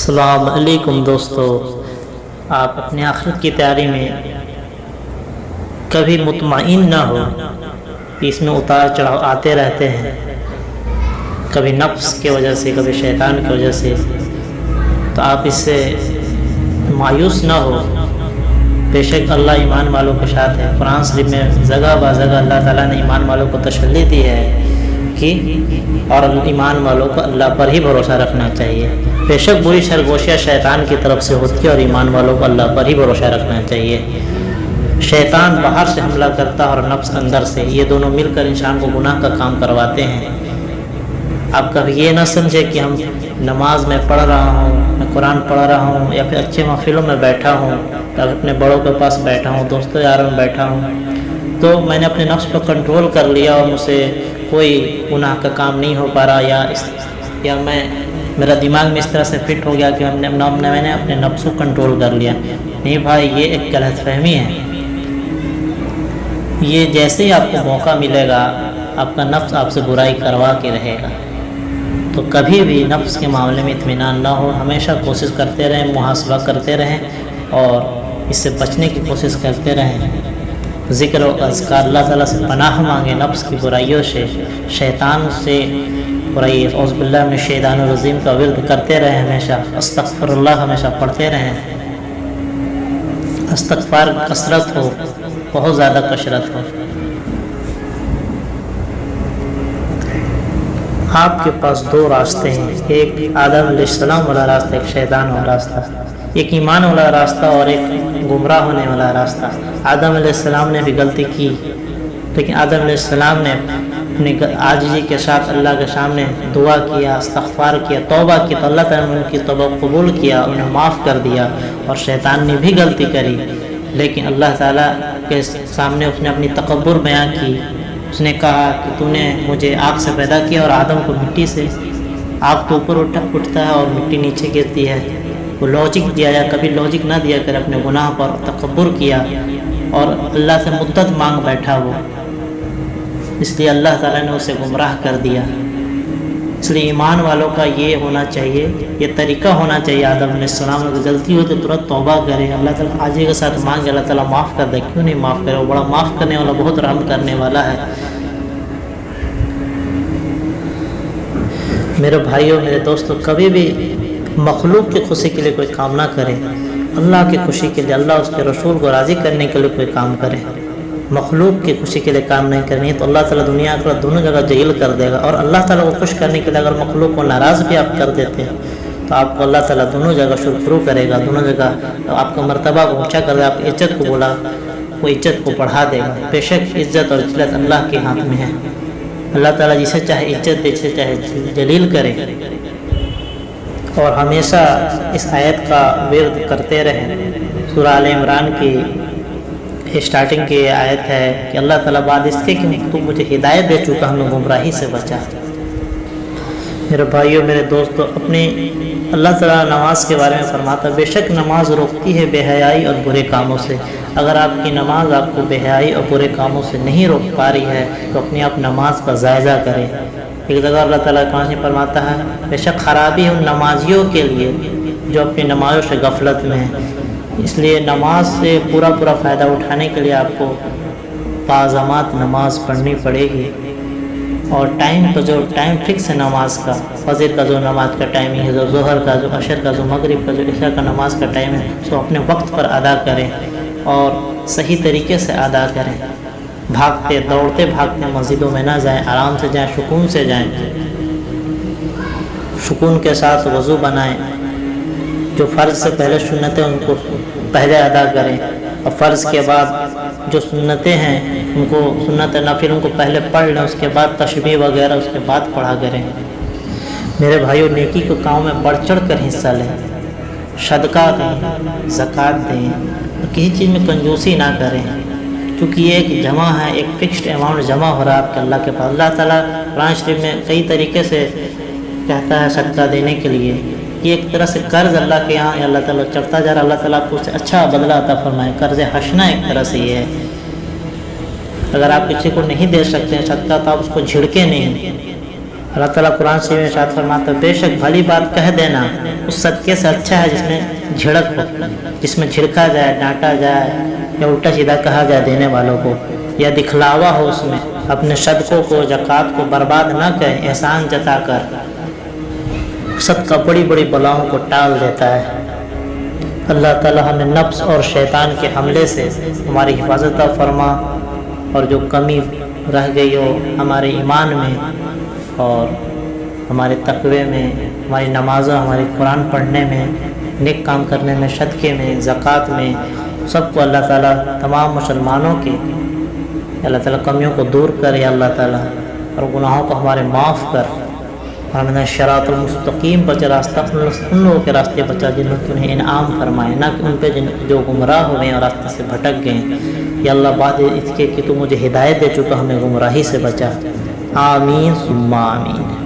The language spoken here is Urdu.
السلام علیکم دوستو، آپ اپنے آخرت کی تیاری میں کبھی مطمئن نہ ہو کہ اس میں اتار چڑھاؤ آتے رہتے ہیں، کبھی نفس کی وجہ سے، کبھی شیطان کی وجہ سے، تو آپ اس سے مایوس نہ ہو۔ بے شک اللہ ایمان والوں کے ساتھ ہے۔ قرآن شریف میں جگہ با جگہ اللہ تعالیٰ نے ایمان والوں کو تسلی دی ہے کہ اور ایمان والوں کو اللہ پر ہی بھروسہ رکھنا چاہیے۔ بے شک بری سرگوشیاں شیطان کی طرف سے ہوتی ہے اور ایمان والوں کو اللہ پر ہی بھروسہ رکھنا چاہیے۔ شیطان باہر سے حملہ کرتا ہے اور نفس اندر سے، یہ دونوں مل کر انسان کو گناہ کا کام کرواتے ہیں۔ آپ کبھی یہ نہ سمجھے کہ ہم نماز میں پڑھ رہا ہوں، میں قرآن پڑھ رہا ہوں، یا پھر اچھے محفلوں میں بیٹھا ہوں، یا اپنے بڑوں کے پاس بیٹھا ہوں، دوستوں یاروں میں بیٹھا ہوں، تو میں نے اپنے نفس پر کنٹرول کر لیا اور مجھ سے کوئی گناہ کا کام نہیں ہو پا رہا، یا میرا دماغ میں اس طرح سے فٹ ہو گیا کہ میں نے اپنے نفس کو کنٹرول کر لیا۔ نہیں بھائی، یہ ایک غلط فہمی ہے۔ یہ جیسے ہی آپ کو موقع ملے گا، آپ کا نفس آپ سے برائی کروا کے رہے گا، تو کبھی بھی نفس کے معاملے میں اطمینان نہ ہو۔ ہمیشہ کوشش کرتے رہیں، محاسبہ کرتے رہیں اور اس سے بچنے کی کوشش کرتے رہیں۔ ذکر و اذکار، اللہ تعالیٰ سے پناہ مانگے نفس کی برائیوں سے، شیطان سے برائی، اعوذ باللہ من الشیطان الرجیم کا ورد کرتے رہیں، ہمیشہ استغفر اللہ ہمیشہ پڑھتے رہیں۔ استغفار کثرت ہو، بہت زیادہ کثرت ہو۔ آپ کے پاس دو راستے ہیں، ایک آدم علیہ السلام والا راستہ، ایک شیطان والا راستہ، ایک ایمان والا راستہ اور ایک گمراہ ہونے والا راستہ۔ آدم علیہ السلام نے بھی غلطی کی، لیکن آدم علیہ السلام نے اپنی عاجزی کے ساتھ اللہ کے سامنے دعا کیا، استغفار کیا، توبہ کی، تو اللہ تعالیٰ نے ان کی توبہ قبول کیا، انہیں معاف کر دیا۔ اور شیطان نے بھی غلطی کری، لیکن اللہ تعالیٰ کے سامنے اس نے اپنی تکبر بیان کی۔ اس نے کہا کہ تو نے مجھے آگ سے پیدا کیا اور آدم کو مٹی سے، آگ تو اوپر اٹھتا ہے اور مٹی نیچے گرتی ہے۔ وہ لاجک دیا یا کبھی لاجک نہ دیا کر اپنے گناہ پر تکبر کیا اور اللہ سے مدت مانگ بیٹھا وہ، اس لیے اللہ تعالیٰ نے اسے گمراہ کر دیا۔ اس لیے ایمان والوں کا یہ ہونا چاہیے، یہ طریقہ ہونا چاہیے۔ آدم علیہ السلام اگر غلطی ہو تو ترنت توبہ کرے، اللہ تعالیٰ عاجزی کے ساتھ مانگے، اللہ تعالیٰ معاف کر دے۔ کیوں نہیں معاف کرے؟ وہ بڑا معاف کرنے والا، بہت رحم کرنے والا ہے۔ میرے بھائیوں، میرے دوستوں، کبھی بھی مخلوق کی خوشی کے لیے کوئی کام نہ کرے، اللہ کی خوشی کے لیے، اللہ اس کے رسول کو راضی کرنے کے لیے کوئی کام کرے۔ مخلوق کی خوشی کے لیے کام نہیں کرنی ہے تو اللہ تعالیٰ دنیا کو دونوں جگہ ذلیل کر دے گا۔ اور اللہ تعالیٰ کو خوش کرنے کے لیے اگر مخلوق کو ناراض بھی آپ کر دیتے ہیں تو آپ کو اللہ تعالیٰ دونوں جگہ شکر کرے گا، دونوں جگہ آپ کا مرتبہ کو اونچا کر دے گا، آپ کی عزت کو بولا، وہ عزت کو بڑھا دے گا۔ بے شک عزت اور ذلت اللہ کے ہاتھ میں ہے۔ اللہ تعالیٰ جسے چاہے عزت دے، جسے چاہے ذلیل کرے۔ اور ہمیشہ اس آیت کا ورد کرتے رہیں۔ سورہ آل عمران کی اسٹارٹنگ کی آیت ہے کہ اللہ تعالیٰ بعد اس کے کہ تو مجھے ہدایت دے چکا، ہمیں گمراہی سے بچا۔ میرے بھائیوں، میرے دوستوں، اپنی اللہ تعالیٰ نماز کے بارے میں فرماتا ہے، بے شک نماز روکتی ہے بے حیائی اور برے کاموں سے۔ اگر آپ کی نماز آپ کو بے حیائی اور برے کاموں سے نہیں روک پا رہی ہے تو اپنی آپ نماز کا جائزہ کریں۔ ایک جگہ اللہ تعالیٰ قرآن میں فرماتا ہے، بے شک خرابی ان نمازیوں کے لیے جو اپنی نمازوں سے غفلت میں ہیں۔ اس لیے نماز سے پورا فائدہ اٹھانے کے لیے آپ کو باضابطہ نماز پڑھنی پڑے گی، اور ٹائم کا جو ٹائم فکس ہے نماز کا، فجر کا جو نماز کا ٹائم ہے، جو ظہر کا، جو عشر کا، جو مغرب کا، جو عشاء کا نماز کا ٹائم ہے، سو اپنے وقت پر ادا کریں اور صحیح طریقے سے ادا کریں۔ بھاگتے بھاگتے مسجدوں میں نہ جائیں، آرام سے جائیں، سکون سے جائیں، سکون کے ساتھ وضو بنائیں۔ جو فرض سے پہلے سنتیں ان کو پہلے ادا کریں، اور فرض کے بعد جو سنتیں ہیں ان کو، سنت نفل ان کو پہلے پڑھ لیں، اس کے بعد تسبیح وغیرہ اس کے بعد پڑھا کریں۔ میرے بھائیوں، نیکی کے کام میں بڑھ چڑھ کر حصہ لیں، صدقہ دیں، زکوٰۃ دیں، کسی چیز میں کنجوسی نہ کریں، کیونکہ یہ ایک جمع ہے، ایک فکسڈ اماؤنٹ جمع ہو رہا ہے آپ کے اللہ کے پاس۔ اللہ تعالیٰ قرآن شریف میں کئی طریقے سے کہتا ہے صدقہ دینے کے لیے۔ یہ ایک طرح سے قرض اللہ کے یہاں اللہ تعالیٰ چڑھتا جا رہا ہے، اللہ تعالیٰ آپ کو اس سے اچھا بدلہ عطا فرمائے۔ قرض حسنہ ایک طرح سے یہ ہے۔ اگر آپ کسی کو نہیں دے سکتے ہیں صدقہ تو آپ اس کو جھڑکے نہیں، اللہ تعالیٰ قرآن شریف میں ارشاد فرماتا ہے بے شک بھلی بات کہہ دینا اس صدقے سے اچھا ہے جس میں جھڑک ہو، جس میں جھڑکا جائے، ڈانٹا جائے یا الٹا سیدھا کہا جائے دینے والوں کو، یا دکھلاوا ہو اس میں، اپنے صدقوں کو زکوٰۃ کو برباد نہ کریں، احسان جتا کر صدقہ بڑی بڑی بلاؤں کو ٹال دیتا ہے۔ اللہ تعالیٰ ہمیں نفس اور شیطان کے حملے سے ہماری حفاظت فرما، اور جو کمی رہ گئی ہو ہمارے ایمان میں اور ہمارے تقوی میں، ہماری نمازوں، ہماری قرآن پڑھنے میں، نیک کام کرنے میں، صدقے میں، زکوٰۃ میں، سب کو اللہ تعالیٰ تمام مسلمانوں کے اللہ تعالیٰ کمیوں کو دور کر یا اللہ تعالیٰ، اور گناہوں کو ہمارے معاف کر، اور ہمیں صراط المستقیم پر راستہ ان لوگوں کے راستے بچا جنہوں نے انہیں انعام فرمائے، نہ کہ ان پہ جو گمراہ ہوئے اور راستے سے بھٹک گئے۔ یا اللہ بعد اس کے کہ تو مجھے ہدایت دے چکا، ہمیں گمراہی سے بچا۔ آمین ثم آمین۔